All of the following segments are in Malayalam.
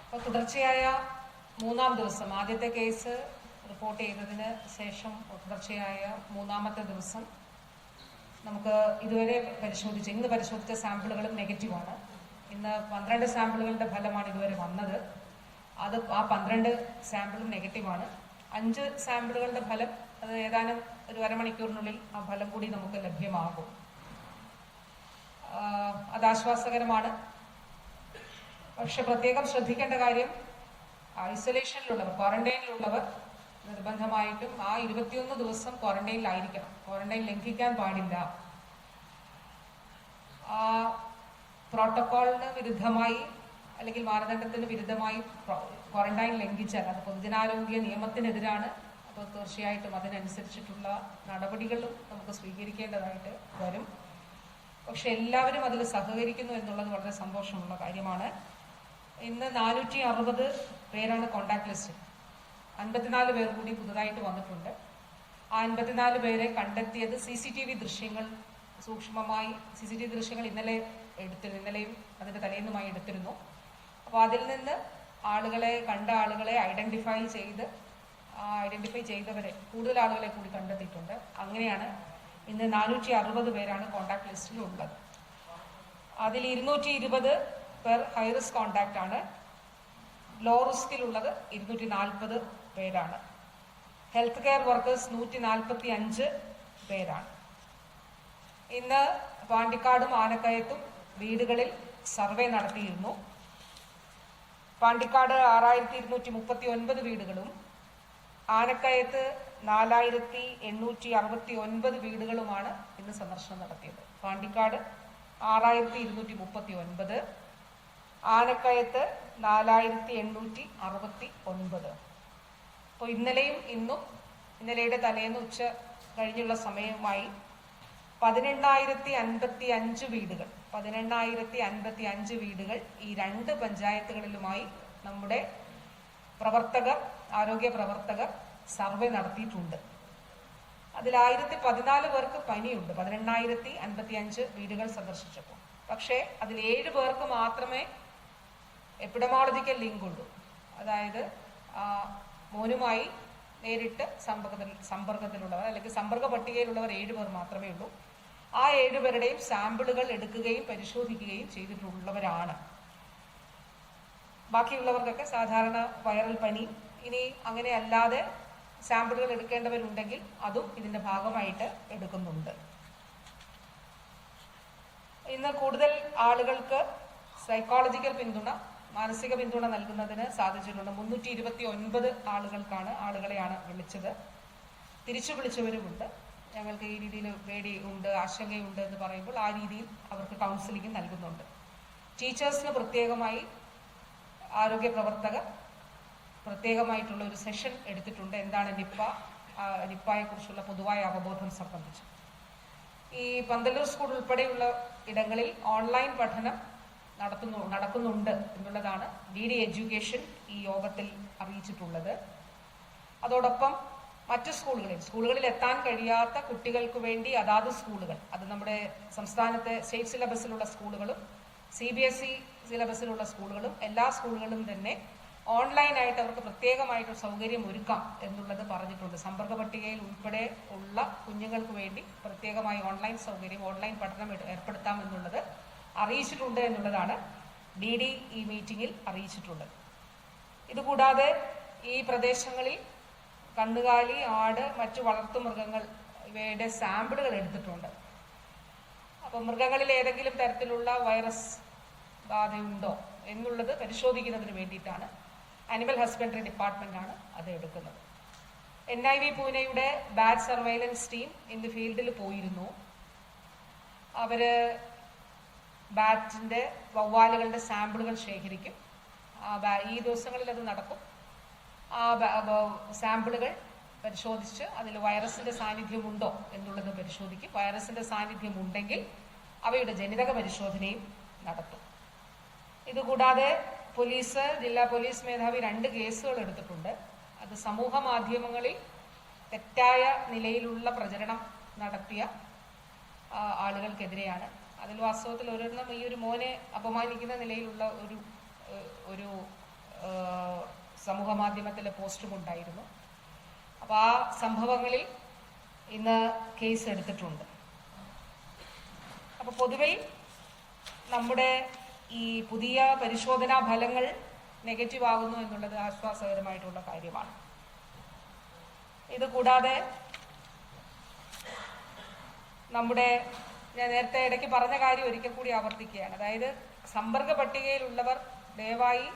അപ്പോൾ തുടർച്ചയായ മൂന്നാം ദിവസം ആദ്യത്തെ കേസ് റിപ്പോർട്ട് ചെയ്തതിന് ശേഷം തുടർച്ചയായ മൂന്നാമത്തെ ദിവസം നമുക്ക് ഇതുവരെ ഇന്ന് പരിശോധിച്ച സാമ്പിളുകളും നെഗറ്റീവാണ്. ഇന്ന് 12 സാമ്പിളുകളുടെ ഫലമാണ് ഇതുവരെ വന്നത്. ആ 12 സാമ്പിളും നെഗറ്റീവാണ്. 5 സാമ്പിളുകളുടെ ഫലം അത് ഏതാനും ഒരു അരമണിക്കൂറിനുള്ളിൽ ആ ഫലം കൂടി നമുക്ക് ലഭ്യമാകും. അത് ആശ്വാസകരമാണ്. പക്ഷെ പ്രത്യേകം ശ്രദ്ധിക്കേണ്ട കാര്യം, ഐസൊലേഷനിലുള്ളവർ, ക്വാറന്റൈനിലുള്ളവർ നിർബന്ധമായിട്ടും ആ 21 ദിവസം ക്വാറന്റൈനിലായിരിക്കണം. ക്വാറന്റൈൻ ലംഘിക്കാൻ പാടില്ല. ആ പ്രോട്ടോക്കോളിന് വിരുദ്ധമായി അല്ലെങ്കിൽ മാനദണ്ഡത്തിന് വിരുദ്ധമായി ക്വാറന്റൈൻ ലംഘിച്ചാൽ അത് പൊതുജനാരോഗ്യ നിയമത്തിനെതിരാണ്. അപ്പോൾ തീർച്ചയായിട്ടും അതിനനുസരിച്ചിട്ടുള്ള നടപടികളും നമുക്ക് സ്വീകരിക്കേണ്ടതായിട്ട് വരും. പക്ഷെ എല്ലാവരും അതിൽ സഹകരിക്കുന്നു എന്നുള്ളത് വളരെ സന്തോഷമുള്ള കാര്യമാണ്. ഇന്ന് 460 പേരാണ് കോണ്ടാക്ട് ലിസ്റ്റ്. 54 പേർ കൂടി പുതുതായിട്ട് വന്നിട്ടുണ്ട്. ആ 54 പേരെ കണ്ടെത്തിയത് CCTV ദൃശ്യങ്ങൾ സൂക്ഷ്മമായി CCTV ദൃശ്യങ്ങൾ ഇന്നലെയും അതിന്റെ തലേന്നുമായി എടുത്തിരുന്നു. അപ്പോൾ അതിൽ നിന്ന് കണ്ട ആളുകളെ ഐഡന്റിഫൈ ചെയ്തവരെ കൂടുതൽ ആളുകളെ കൂടി കണ്ടെത്തിയിട്ടുണ്ട്. അങ്ങനെയാണ് ഇന്ന് 460 പേരാണ് കോണ്ടാക്ട് ലിസ്റ്റിലുള്ളത്. അതിൽ 220 പേർ ഹൈറിസ്ക് കോണ്ടാക്ട് ആണ്. ലോ റിസ്കിലുള്ളത് 240 പേരാണ്. ഹെൽത്ത് കെയർ വർക്കേഴ്സ് 145 പേരാണ്. ഇന്ന് പാണ്ടിക്കാടും ആനക്കയത്തും വീടുകളിൽ സർവേ നടത്തിയിരുന്നു. പാണ്ടിക്കാട് 6239 വീടുകളും ആനക്കയത്ത് 4869 വീടുകളുമാണ് ഇന്ന് സന്ദർശനം നടത്തിയത്. പാണ്ടിക്കാട് 6239, ആനക്കയത്ത് 4869. അപ്പോൾ ഇന്നലെയും ഇന്നും ഇന്നലെയുടെ തലേന്ന് ഉച്ച കഴിഞ്ഞുള്ള സമയവുമായി 18055 വീടുകൾ ഈ 2 പഞ്ചായത്തുകളിലുമായി നമ്മുടെ ആരോഗ്യ പ്രവർത്തകർ സർവേ നടത്തിയിട്ടുണ്ട്. അതിൽ 1014 പേർക്ക് പനിയുണ്ട് 18055 വീടുകൾ സന്ദർശിച്ചപ്പോൾ. പക്ഷേ അതിൽ 7 പേർക്ക് മാത്രമേ എപ്പിഡമോളജിക്കൽ ലിങ്ക് ഉള്ളൂ. അതായത് മോനുമായി നേരിട്ട് സമ്പർക്കത്തിലുള്ളവർ അല്ലെങ്കിൽ സമ്പർക്ക പട്ടികയിലുള്ളവർ 7 പേർ മാത്രമേ ഉള്ളൂ. ആ 7 പേരുടെയും സാമ്പിളുകൾ എടുക്കുകയും പരിശോധിക്കുകയും ചെയ്തിട്ടുള്ളവരാണ്. ബാക്കിയുള്ളവർക്കൊക്കെ സാധാരണ വൈറൽ പനി, ഇനി അങ്ങനെ അല്ലാതെ സാമ്പിളുകൾ എടുക്കേണ്ടവരുണ്ടെങ്കിൽ അതും ഇതിന്റെ ഭാഗമായിട്ട് എടുക്കുന്നുണ്ട്. ഇന്ന് കൂടുതൽ ആളുകൾക്ക് സൈക്കോളജിക്കൽ പിന്തുണ, മാനസിക പിന്തുണ നൽകുന്നതിന് സാധിച്ചിട്ടുണ്ട്. 329 ആളുകളെയാണ് വിളിച്ചത്. തിരിച്ചു വിളിച്ചവരുമുണ്ട്. ഞങ്ങൾക്ക് ഈ രീതിയിൽ പേടിയുണ്ട്, ആശങ്കയുണ്ട് എന്ന് പറയുമ്പോൾ ആ രീതിയിൽ അവർക്ക് കൗൺസിലിംഗ് നൽകുന്നുണ്ട്. ടീച്ചേഴ്സിന് പ്രത്യേകമായി ആരോഗ്യ പ്രവർത്തകർ പ്രത്യേകമായിട്ടുള്ള ഒരു സെഷൻ എടുത്തിട്ടുണ്ട്. എന്താണ് നിപ്പയെ കുറിച്ചുള്ള പൊതുവായ അവബോധം സംബന്ധിച്ച്. ഈ പന്തല്ലൂർ സ്കൂൾ ഉൾപ്പെടെയുള്ള ഇടങ്ങളിൽ ഓൺലൈൻ പഠനം നടക്കുന്നുണ്ട് എന്നുള്ളതാണ് DD എഡ്യൂക്കേഷൻ ഈ യോഗത്തിൽ അറിയിച്ചിട്ടുള്ളത്. അതോടൊപ്പം മറ്റു സ്കൂളുകളിൽ എത്താൻ കഴിയാത്ത കുട്ടികൾക്ക് വേണ്ടി അതാത് സ്കൂളുകൾ, അത് നമ്മുടെ സംസ്ഥാനത്തെ സ്റ്റേറ്റ് സിലബസിലുള്ള സ്കൂളുകളും CBSE സിലബസിലുള്ള സ്കൂളുകളും എല്ലാ സ്കൂളുകളും തന്നെ ഓൺലൈനായിട്ട് അവർക്ക് പ്രത്യേകമായിട്ട് സൗകര്യം ഒരുക്കാം എന്നുള്ളത് പറഞ്ഞിട്ടുണ്ട്. സമ്പർക്ക പട്ടികയിൽ ഉൾപ്പെടെ ഉള്ള കുഞ്ഞുങ്ങൾക്ക് വേണ്ടി പ്രത്യേകമായി ഓൺലൈൻ സൗകര്യം, ഓൺലൈൻ പഠനം ഏർപ്പെടുത്താം എന്നുള്ളത് അറിയിച്ചിട്ടുണ്ട് എന്നുള്ളതാണ് DD ഈ മീറ്റിംഗിൽ അറിയിച്ചിട്ടുള്ളത്. ഇതുകൂടാതെ ഈ പ്രദേശങ്ങളിൽ കന്നുകാലി, ആട്, മറ്റു വളർത്തുമൃഗങ്ങൾ ഇവയുടെ സാമ്പിളുകൾ എടുത്തിട്ടുണ്ട്. അപ്പോൾ മൃഗങ്ങളിൽ ഏതെങ്കിലും തരത്തിലുള്ള വൈറസ് ബാധയുണ്ടോ എന്നുള്ളത് പരിശോധിക്കുന്നതിന് വേണ്ടിയിട്ടാണ് ആനിമൽ ഹസ്ബൻഡറി ഡിപ്പാർട്ട്മെന്റാണ് അത് എടുക്കുന്നത്. NIV പൂനെയുടെ ബാറ്റ് സർവൈലൻസ് ടീം ഇന്ന് ഫീൽഡിൽ പോയിരുന്നു. അവര് ബാറ്റിന്റെ വവ്വാലുകളുടെ സാമ്പിളുകൾ ശേഖരിക്കും. ഈ ദിവസങ്ങളിൽ അത് നടക്കും. ആ സാമ്പിളുകൾ പരിശോധിച്ച് അതിൽ വൈറസിന്റെ സാന്നിധ്യമുണ്ടോ എന്നുള്ളത് പരിശോധിക്കും. വൈറസിന്റെ സാന്നിധ്യം ഉണ്ടെങ്കിൽ അവയുടെ ജനിതക പരിശോധനയും നടത്തും. ഇതുകൂടാതെ ജില്ലാ പോലീസ് മേധാവി 2 കേസുകൾ എടുത്തിട്ടുണ്ട്. അത് സമൂഹ മാധ്യമങ്ങളിൽ തെറ്റായ നിലയിലുള്ള പ്രചരണം നടത്തിയ ആളുകൾക്കെതിരെയാണ്. അതിൽ വാസ്തവത്തിൽ ഒരെണ്ണം ഈ ഒരു മോനെ അപമാനിക്കുന്ന നിലയിലുള്ള ഒരു സമൂഹ മാധ്യമത്തിലെ പോസ്റ്റും ഉണ്ടായിരുന്നു. അപ്പോൾ ആ സംഭവങ്ങളിൽ ഇന്ന് കേസ് എടുത്തിട്ടുണ്ട്. അപ്പോൾ പൊതുവിൽ നമ്മുടെ ഈ പുതിയ പരിശോധനാ ഫലങ്ങൾ നെഗറ്റീവ് ആകുന്നു എന്നുള്ളത് ആശ്വാസകരമായിട്ടുള്ള കാര്യമാണ്. ഇത് കൂടാതെ ഞാൻ നേരത്തെ ഇടയ്ക്ക് പറഞ്ഞ കാര്യം ഒരിക്കൽ കൂടി ആവർത്തിക്കുകയാണ്. അതായത് സമ്പർക്ക പട്ടികയിലുള്ളവർ ദയവായി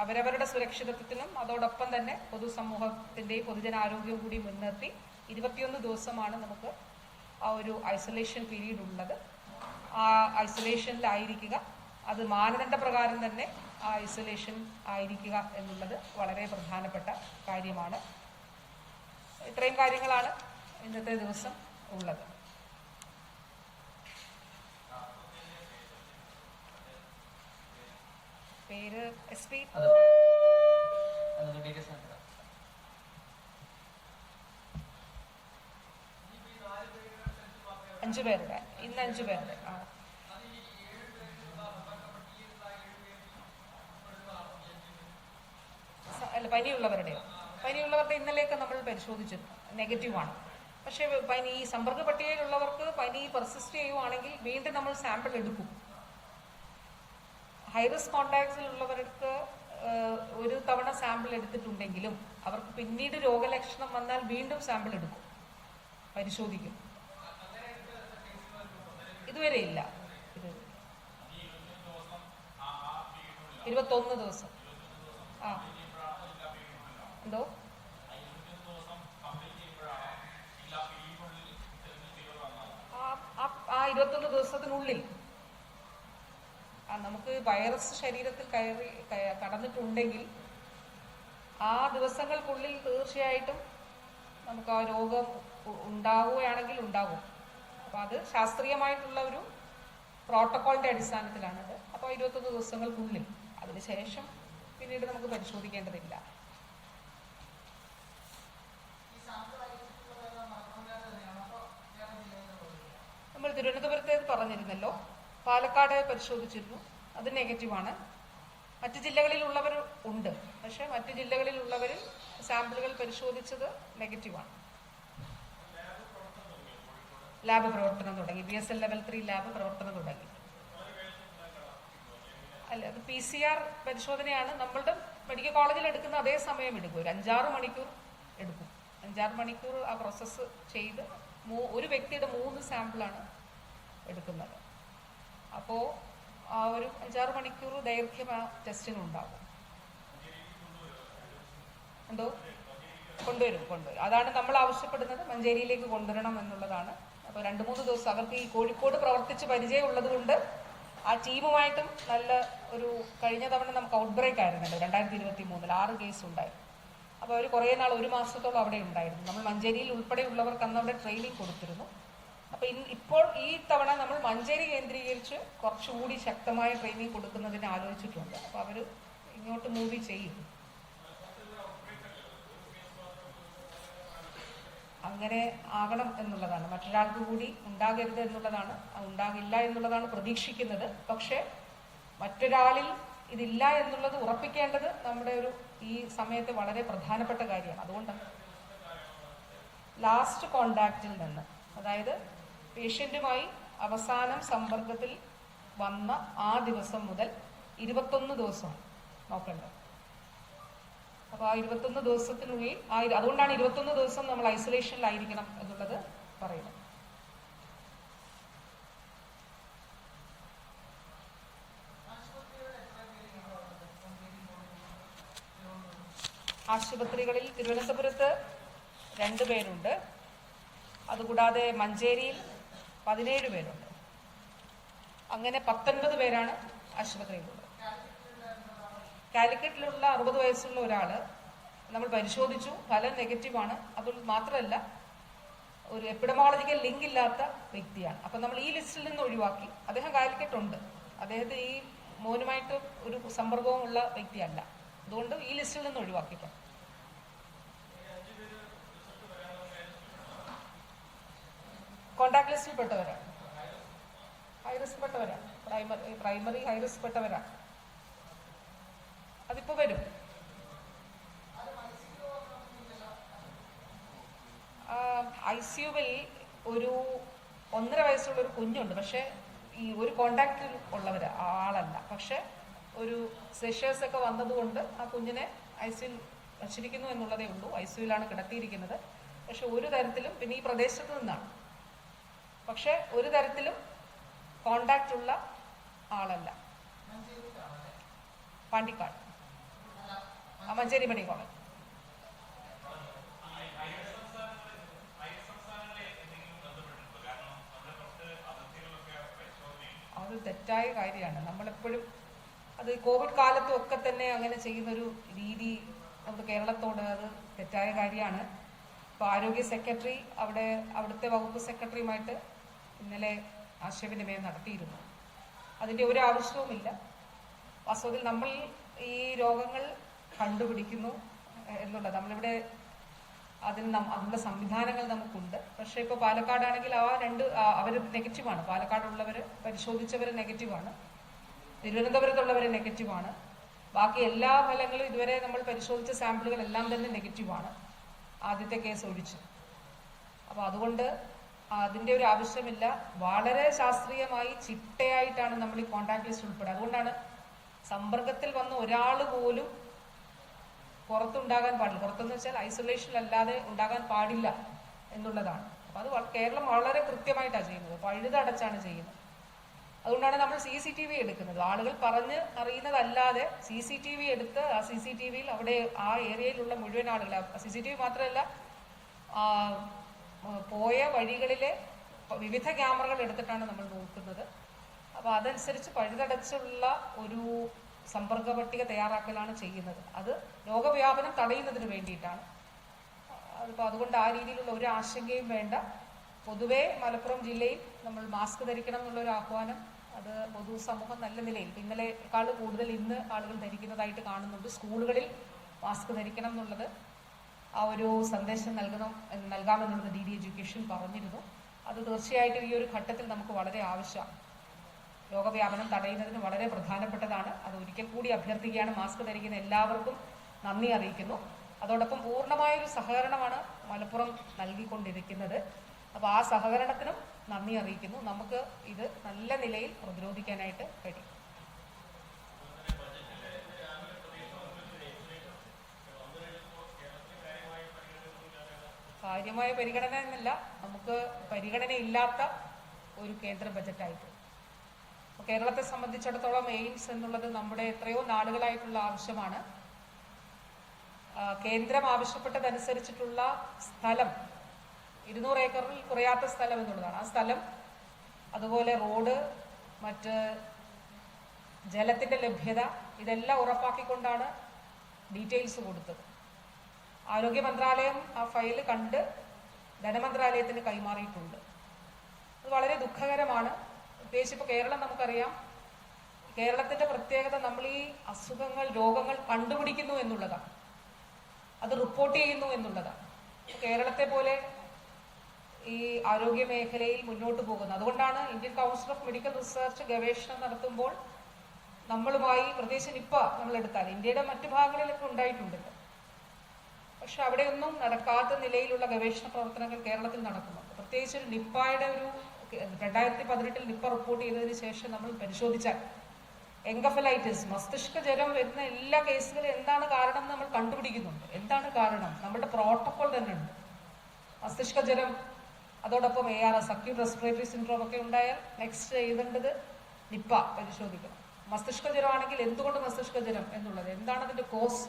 അവരവരുടെ സുരക്ഷിതത്വത്തിനും അതോടൊപ്പം തന്നെ പൊതുസമൂഹത്തിൻ്റെയും പൊതുജനാരോഗ്യവും കൂടി മുൻനിർത്തി 21 ദിവസമാണ് നമുക്ക് ആ ഒരു ഐസൊലേഷൻ പീരീഡ് ഉള്ളത്. ആ ഐസൊലേഷനിലായിരിക്കുക, അത് മാനദണ്ഡ പ്രകാരം തന്നെ ആ ഐസൊലേഷൻ ആയിരിക്കുക എന്നുള്ളത് വളരെ പ്രധാനപ്പെട്ട കാര്യമാണ്. ഇത്രയും കാര്യങ്ങളാണ് ഇന്നത്തെ ദിവസം ഉള്ളത്. പേര് SP 5 പേരുടെ, ഇന്ന് 5 പേരുടെ. അല്ല, പനിയുള്ളവരുടെ ഇന്നലെയൊക്കെ നമ്മൾ പരിശോധിച്ചിരുന്നു, നെഗറ്റീവാണ്. പക്ഷേ ഈ സമ്പർക്ക പട്ടികയിലുള്ളവർക്ക് പനി പെർസിസ്റ്റ് ചെയ്യുവാണെങ്കിൽ വീണ്ടും നമ്മൾ സാമ്പിൾ എടുക്കും. ഹൈറിസ്ക് കോണ്ടാക്ട്സിലുള്ളവർക്ക് ഒരു തവണ സാമ്പിൾ എടുത്തിട്ടുണ്ടെങ്കിലും അവർക്ക് പിന്നീട് രോഗലക്ഷണം വന്നാൽ വീണ്ടും സാമ്പിൾ എടുക്കും, പരിശോധിക്കും. ഇതുവരെ ഇല്ല. 21 ദിവസം. എന്തോ ആ 21 ദിവസത്തിനുള്ളിൽ നമുക്ക് വൈറസ് ശരീരത്തിൽ കടന്നിട്ടുണ്ടെങ്കിൽ ആ ദിവസങ്ങൾക്കുള്ളിൽ തീർച്ചയായിട്ടും നമുക്ക് ആ രോഗം ഉണ്ടാവുകയാണെങ്കിൽ ഉണ്ടാകും. അപ്പോൾ അത് ശാസ്ത്രീയമായിട്ടുള്ള ഒരു പ്രോട്ടോക്കോളിൻ്റെ അടിസ്ഥാനത്തിലാണത്. അപ്പോൾ 21 ദിവസങ്ങൾക്കുള്ളിൽ, അതിനുശേഷം പിന്നീട് നമുക്ക് പരിശോധിക്കേണ്ടതില്ല. നമ്മൾ തിരുവനന്തപുരത്തേത് പറഞ്ഞിരുന്നല്ലോ, പാലക്കാട് പരിശോധിച്ചിരുന്നു, അത് നെഗറ്റീവാണ്. മറ്റ് ജില്ലകളിലുള്ളവർ ഉണ്ട്, പക്ഷേ മറ്റ് ജില്ലകളിലുള്ളവരിൽ സാമ്പിളുകൾ പരിശോധിച്ചത് നെഗറ്റീവാണ്. ലാബ് പ്രവർത്തനം തുടങ്ങി, BSL ലെവൽ 3 ലാബ് പ്രവർത്തനം തുടങ്ങി. അല്ല, അത് PCR പരിശോധനയാണ്. നമ്മളുടെ മെഡിക്കൽ കോളേജിൽ എടുക്കുന്ന അതേ സമയം എടുക്കും, ഒരു 5-6 മണിക്കൂർ എടുക്കും. 5-6 മണിക്കൂർ ആ പ്രോസസ്സ് ചെയ്ത് ഒരു വ്യക്തിയുടെ 3 സാമ്പിളാണ് എടുക്കുന്നത്. അപ്പോൾ ആ ഒരു 5-6 മണിക്കൂർ ദൈർഘ്യം ആ ടെസ്റ്റിനുണ്ടാകും. എന്തോ കൊണ്ടുവരും. അതാണ് നമ്മൾ ആവശ്യപ്പെടുന്നത്, മഞ്ചേരിയിലേക്ക് കൊണ്ടുവരണം എന്നുള്ളതാണ്. അപ്പോൾ 2-3 ദിവസം അവർക്ക് ഈ കോഴിക്കോട് പ്രവർത്തിച്ച് പരിചയമുള്ളത് കൊണ്ട് ആ ടീമുമായിട്ടും നല്ല ഒരു, കഴിഞ്ഞ തവണ നമുക്ക് ഔട്ട് ബ്രേക്ക് ആയിരുന്നല്ലോ 2023 6 കേസ് ഉണ്ടായിരുന്നു. അപ്പോൾ അവർ കുറേ നാൾ, 1 മാസത്തോളം അവിടെ ഉണ്ടായിരുന്നു. നമ്മൾ മഞ്ചേരിയിൽ ഉൾപ്പെടെയുള്ളവർക്ക് അന്ന് അവിടെ ട്രെയിനിങ് കൊടുത്തിരുന്നു. അപ്പോൾ ഇപ്പോൾ ഈ തവണ നമ്മൾ മഞ്ചേരി കേന്ദ്രീകരിച്ച് കുറച്ചുകൂടി ശക്തമായ ട്രെയിനിങ് കൊടുക്കുന്നതിന് ആലോചിച്ചിട്ടുണ്ട്. അപ്പോൾ അവർ ഇങ്ങോട്ട് മൂവ് ചെയ്യും. അങ്ങനെ ആകണം എന്നുള്ളതാണ്, മറ്റൊരാൾക്ക് കൂടി ഉണ്ടാകരുത് എന്നുള്ളതാണ്, ഉണ്ടാകില്ല എന്നുള്ളതാണ് പ്രതീക്ഷിക്കുന്നത്. പക്ഷേ മറ്റൊരാളിൽ ഇതില്ല എന്നുള്ളത് ഉറപ്പിക്കേണ്ടത് നമ്മുടെ ഈ സമയത്ത് വളരെ പ്രധാനപ്പെട്ട കാര്യമാണ്. അതുകൊണ്ടാണ് ലാസ്റ്റ് കോണ്ടാക്റ്റിൽ നിന്ന്, അതായത് പേഷ്യൻറ്റുമായി അവസാനം സമ്പർക്കത്തിൽ വന്ന ആ ദിവസം മുതൽ 21 ദിവസം നോക്കേണ്ടത്. അപ്പോൾ ആ 21 ദിവസത്തിനുള്ളിൽ അതുകൊണ്ടാണ് 21 ദിവസം നമ്മൾ ഐസൊലേഷനിലായിരിക്കണം എന്നുള്ളത് പറയുന്നത്. ആശുപത്രികളിൽ തിരുവനന്തപുരത്ത് 2 പേരുണ്ട്. അതുകൂടാതെ മഞ്ചേരിയിൽ 17 പേരുണ്ട്. അങ്ങനെ 19 പേരാണ് ആശുപത്രിയിലുള്ളത്. കാലിക്കറ്റിലുള്ള 60 വയസ്സുള്ള ഒരാൾ നമ്മൾ പരിശോധിച്ചു, ഫലം നെഗറ്റീവാണ്. അത് മാത്രമല്ല, ഒരു എപ്പിഡമോളജിക്കൽ ലിങ്ക് ഇല്ലാത്ത വ്യക്തിയാണ്. അപ്പം നമ്മൾ ഈ ലിസ്റ്റിൽ നിന്ന് ഒഴിവാക്കി. അദ്ദേഹം കാലിക്കറ്റ് ഉണ്ട്, അദ്ദേഹത്തെ ഈ മോനുമായിട്ട് ഒരു സമ്പർക്കവും ഉള്ള വ്യക്തിയല്ല. അതുകൊണ്ട് ഈ ലിസ്റ്റിൽ നിന്ന് ഒഴിവാക്കിയിട്ടുണ്ട്. കോണ്ടാക്ട് ലിസ്റ്റിൽ പെട്ടവരാണ്, ഹൈ റിസ്ക് പെട്ടവരാണ്, പ്രൈമറി ഹൈ റിസ്ക് പെട്ടവരാണ്. അതിപ്പോൾ വരും. ICU-വിൽ ഒരു 1.5 വയസ്സുള്ള ഒരു കുഞ്ഞുണ്ട്. പക്ഷേ ഈ ഒരു കോണ്ടാക്റ്റിൽ ഉള്ളവർ ആളല്ല. പക്ഷെ ഒരു സെഷേഴ്സ് ഒക്കെ വന്നതുകൊണ്ട് ആ കുഞ്ഞിനെ ICU-ൽ വച്ചിരിക്കുന്നു എന്നുള്ളതേ ഉള്ളൂ. ICU-ലാണ് കിടത്തിയിരിക്കുന്നത്. പക്ഷെ ഒരു തരത്തിലും, പിന്നെ ഈ പ്രദേശത്ത് നിന്നാണ്, പക്ഷെ ഒരു തരത്തിലും കോണ്ടാക്റ്റ് ഉള്ള ആളല്ല. Pandikkad Manjeri medical college. അത് തെറ്റായ കാര്യമാണ്. നമ്മളെപ്പോഴും അത് കോവിഡ് കാലത്തും ഒക്കെ തന്നെ അങ്ങനെ ചെയ്യുന്നൊരു രീതി നമ്മുടെ കേരളത്തോട് അത് തെറ്റായ കാര്യമാണ്. ഇപ്പോൾ ആരോഗ്യ സെക്രട്ടറി അവിടുത്തെ വകുപ്പ് സെക്രട്ടറിയുമായിട്ട് ഇന്നലെ ആശയവിനിമയം നടത്തിയിരുന്നു. അതിൻ്റെ ഒരു ആവശ്യവുമില്ല. വാസ്തവത്തിൽ നമ്മൾ ഈ രോഗങ്ങൾ കണ്ടുപിടിക്കുന്നു എന്നുള്ളത് നമ്മളിവിടെ അതിനുള്ള സംവിധാനങ്ങൾ നമുക്കുണ്ട്. പക്ഷേ ഇപ്പോൾ പാലക്കാടാണെങ്കിൽ അവർ നെഗറ്റീവാണ്. പാലക്കാടുള്ളവർ പരിശോധിച്ചവർ നെഗറ്റീവാണ്, തിരുവനന്തപുരത്തുള്ളവർ നെഗറ്റീവാണ്. ബാക്കി എല്ലാ ഫലങ്ങളും ഇതുവരെ നമ്മൾ പരിശോധിച്ച സാമ്പിളുകളെല്ലാം തന്നെ നെഗറ്റീവാണ്, ആദ്യത്തെ കേസ് ഒഴിച്ച്. അപ്പോൾ അതുകൊണ്ട് അതിൻ്റെ ഒരു ആവശ്യമില്ല. വളരെ ശാസ്ത്രീയമായി ചിട്ടയായിട്ടാണ് നമ്മൾ ഈ കോൺടാക്ട് ലിസ്റ്റ് ഉൾപ്പെടുക. അതുകൊണ്ടാണ് സമ്പർക്കത്തിൽ വന്ന ഒരാൾ പോലും പുറത്തുണ്ടാകാൻ പാടില്ല. പുറത്തെന്ന് വെച്ചാൽ ഐസൊലേഷൻ അല്ലാതെ ഉണ്ടാകാൻ പാടില്ല എന്നുള്ളതാണ്. അപ്പം അത് കേരളം വളരെ കൃത്യമായിട്ടാണ് ചെയ്യുന്നത്, പഴുതടച്ചാണ് ചെയ്യുന്നത്. അതുകൊണ്ടാണ് നമ്മൾ CCTV എടുക്കുന്നത്. ആളുകൾ പറഞ്ഞ് അറിയുന്നതല്ലാതെ CCTV എടുത്ത് ആ CCTV-യിൽ അവിടെ ആ ഏരിയയിലുള്ള മുഴുവൻ ആളുകൾ, CCTV മാത്രമല്ല പോയ വഴികളിലെ വിവിധ ക്യാമറകൾ എടുത്തിട്ടാണ് നമ്മൾ നോക്കുന്നത്. അപ്പോൾ അതനുസരിച്ച് പഴുതടച്ചുള്ള ഒരു സമ്പർക്ക പട്ടിക തയ്യാറാക്കലാണ് ചെയ്യുന്നത്. അത് രോഗവ്യാപനം തടയുന്നതിന് വേണ്ടിയിട്ടാണ്. അതിപ്പോൾ അതുകൊണ്ട് ആ രീതിയിലുള്ള ഒരു ആശങ്കയും വേണ്ട. പൊതുവേ മലപ്പുറം ജില്ലയിൽ നമ്മൾ മാസ്ക് ധരിക്കണം എന്നുള്ളൊരു ആഹ്വാനം അത് പൊതുസമൂഹം നല്ല നിലയിൽ ഇന്നലെക്കാൾ കൂടുതൽ ഇന്ന് ആളുകൾ ധരിക്കുന്നതായിട്ട് കാണുന്നുണ്ട്. സ്കൂളുകളിൽ മാസ്ക് ധരിക്കണം എന്നുള്ളത് ആ ഒരു സന്ദേശം നൽകാമെന്നുള്ളത് DD എഡ്യൂക്കേഷൻ പറഞ്ഞിരുന്നു. അത് തീർച്ചയായിട്ടും ഈ ഒരു ഘട്ടത്തിൽ നമുക്ക് വളരെ ആവശ്യമാണ്. രോഗവ്യാപനം തടയുന്നതിന് വളരെ പ്രധാനപ്പെട്ടതാണ്. അത് ഒരിക്കൽ കൂടി അഭ്യർത്ഥിക്കുകയാണ്. മാസ്ക് ധരിക്കുന്ന എല്ലാവർക്കും നന്ദി അറിയിക്കുന്നു. അതോടൊപ്പം പൂർണ്ണമായൊരു സഹകരണമാണ് മലപ്പുറം നൽകിക്കൊണ്ടിരിക്കുന്നത്. അപ്പോൾ ആ സഹകരണത്തിനും നന്ദി അറിയിക്കുന്നു. നമുക്ക് ഇത് നല്ല നിലയിൽ പ്രതിരോധിക്കാനായിട്ട് കഴിയും. കാര്യമായ പരിഗണന എന്നല്ല, നമുക്ക് പരിഗണനയില്ലാത്ത ഒരു കേന്ദ്ര ബജറ്റായിട്ട്. കേരളത്തെ സംബന്ധിച്ചിടത്തോളം എയിംസ് എന്നുള്ളത് നമ്മുടെ എത്രയോ നാളുകളായിട്ടുള്ള ആവശ്യമാണ്. കേന്ദ്രം ആവശ്യപ്പെട്ടതനുസരിച്ചിട്ടുള്ള സ്ഥലം 200 ഏക്കറിൽ കുറയാത്ത സ്ഥലം എന്നുള്ളതാണ്. ആ സ്ഥലം, അതുപോലെ റോഡ്, മറ്റ് ജലത്തിൻ്റെ ലഭ്യത, ഇതെല്ലാം ഉറപ്പാക്കിക്കൊണ്ടാണ് ഡീറ്റെയിൽസ് കൊടുത്തത്. ആരോഗ്യ മന്ത്രാലയം ആ ഫയൽ കണ്ട് ധനമന്ത്രാലയത്തിന് കൈമാറിയിട്ടുണ്ട്. അത് വളരെ ദുഃഖകരമാണ്. പ്രത്യേകിച്ച് ഇപ്പോൾ കേരളം നമുക്കറിയാം, കേരളത്തിൻ്റെ പ്രത്യേകത നമ്മൾ ഈ അസുഖങ്ങൾ, രോഗങ്ങൾ കണ്ടുപിടിക്കുന്നു എന്നുള്ളതാണ്, അത് റിപ്പോർട്ട് ചെയ്യുന്നു എന്നുള്ളതാണ്. കേരളത്തെ പോലെ ഈ ആരോഗ്യ മേഖലയിൽ മുന്നോട്ട് പോകുന്നത്. അതുകൊണ്ടാണ് Indian council of medical research ഗവേഷണം നടത്തുമ്പോൾ നമ്മളുമായി, പ്രത്യേകിച്ച് നിപ്പ നമ്മളെടുത്താൽ ഇന്ത്യയുടെ മറ്റു ഭാഗങ്ങളിലൊക്കെ ഉണ്ടായിട്ടുണ്ടല്ലോ, പക്ഷെ അവിടെയൊന്നും നടക്കാത്ത നിലയിലുള്ള ഗവേഷണ പ്രവർത്തനങ്ങൾ കേരളത്തിൽ നടക്കുന്നുണ്ട്. പ്രത്യേകിച്ച് ഒരു നിപ്പയുടെ 2018 നിപ്പ റിപ്പോർട്ട് ചെയ്തതിന് ശേഷം നമ്മൾ പരിശോധിച്ചാൽ എൻകഫലൈറ്റിസ്, മസ്തിഷ്ക ജ്വരം വരുന്ന എല്ലാ കേസുകളും എന്താണ് കാരണം നമ്മൾ കണ്ടുപിടിക്കുന്നുണ്ട്. എന്താണ് കാരണം? നമ്മുടെ പ്രോട്ടോകോൾ തന്നെ ഉണ്ട്. മസ്തിഷ്ക ജ്വരം, അതോടൊപ്പം ARS, അക്യൂട്ട് റെസ്പിറേറ്ററി സിൻഡ്രോം ഒക്കെ ഉണ്ടായാൽ നെക്സ്റ്റ് ചെയ്തേണ്ടത് നിപ്പ പരിശോധിക്കണം. മസ്തിഷ്ക ജ്വരമാണെങ്കിൽ എന്തുകൊണ്ട് മസ്തിഷ്ക ജ്വരം എന്നുള്ളത്, എന്താണ് അതിൻ്റെ കോസ്.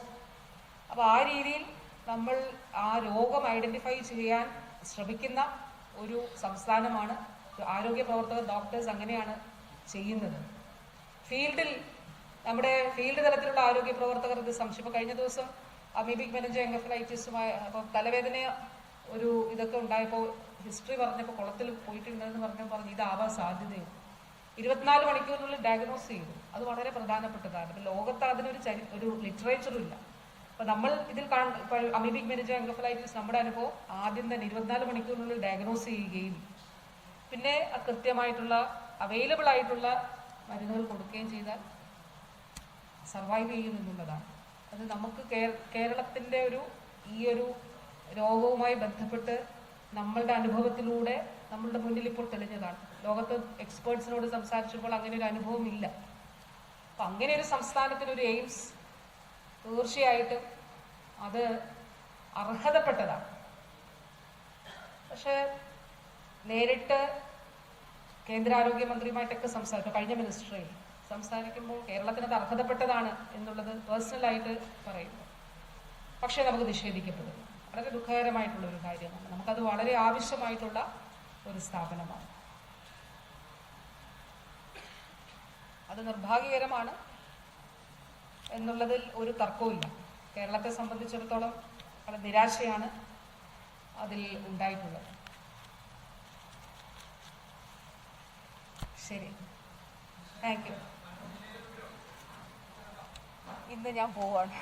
അപ്പോൾ ആ രീതിയിൽ നമ്മൾ ആ രോഗം ഐഡന്റിഫൈ ചെയ്യാൻ ശ്രമിക്കുന്ന ഒരു സംസ്ഥാനമാണ്. ആരോഗ്യ പ്രവർത്തകർ, ഡോക്ടേഴ്സ് അങ്ങനെയാണ് ചെയ്യുന്നത്. നമ്മുടെ ഫീൽഡ് തലത്തിലുള്ള ആരോഗ്യ പ്രവർത്തകർ ഇത് സംശയം. കഴിഞ്ഞ ദിവസം അമീബിക് മെനിഞ്ചോ എൻകഫലൈറ്റിസുമായി അപ്പം തലവേദന ഒരു ഇതൊക്കെ ഉണ്ടായപ്പോൾ ഹിസ്റ്ററി പറഞ്ഞപ്പോൾ കുളത്തിൽ പോയിട്ടുണ്ടെന്ന് പറഞ്ഞു ഇതാവാൻ സാധ്യതയുണ്ട്. 24 മണിക്കൂറിനുള്ളിൽ ഡയഗ്നോസ് ചെയ്തു. അത് വളരെ പ്രധാനപ്പെട്ടതാണ്. അപ്പം ലോകത്ത് അതിനൊരു ലിറ്ററേച്ചറും ഇല്ല. അപ്പം നമ്മൾ ഇതിൽ അമീബിക് മെനിഞ്ചോ എൻകഫലൈറ്റിസ് നമ്മുടെ അനുഭവം ആദ്യം തന്നെ 24 മണിക്കൂറിനുള്ളിൽ ഡയഗ്നോസ് ചെയ്യുകയും പിന്നെ കൃത്യമായിട്ടുള്ള അവൈലബിൾ ആയിട്ടുള്ള മരുന്നുകൾ കൊടുക്കുകയും ചെയ്താൽ സർവൈവ് ചെയ്യും എന്നുള്ളതാണ്. അത് നമുക്ക് കേരളത്തിൻ്റെ ഈ ഒരു രോഗവുമായി ബന്ധപ്പെട്ട് നമ്മളുടെ അനുഭവത്തിലൂടെ നമ്മളുടെ മുന്നിൽ ഇപ്പോൾ തെളിഞ്ഞതാണ്. ലോകത്ത് എക്സ്പേർട്സിനോട് സംസാരിച്ചപ്പോൾ അങ്ങനെ ഒരു അനുഭവം ഇല്ല. അപ്പം അങ്ങനെ ഒരു സംസ്ഥാനത്തിനൊരു എയിംസ് തീർച്ചയായിട്ടും അത് അർഹതപ്പെട്ടതാണ്. പക്ഷേ നേരിട്ട് കേന്ദ്ര ആരോഗ്യമന്ത്രിയുമായിട്ടൊക്കെ കഴിഞ്ഞ മിനിസ്റ്ററിൽ സംസാരിക്കുമ്പോൾ കേരളത്തിന് അത് അർഹതപ്പെട്ടതാണ് എന്നുള്ളത് പേഴ്സണലായിട്ട് പറയുന്നു. പക്ഷേ നമുക്ക് നിഷേധിക്കപ്പെടുന്നു. വളരെ ദുഃഖകരമായിട്ടുള്ള ഒരു കാര്യമാണ്. നമുക്കത് വളരെ ആവശ്യമായിട്ടുള്ള ഒരു സ്ഥാപനമാണ്. അത് നിർഭാഗ്യകരമാണ് എന്നുള്ളതിൽ ഒരു തർക്കവുമില്ല. കേരളത്തെ സംബന്ധിച്ചിടത്തോളം വളരെ നിരാശയാണ് അതിൽ ഉണ്ടായിട്ടുള്ളത്. ശരി, താങ്ക് യു. ഇന്ന് ഞാൻ പോവാണ്.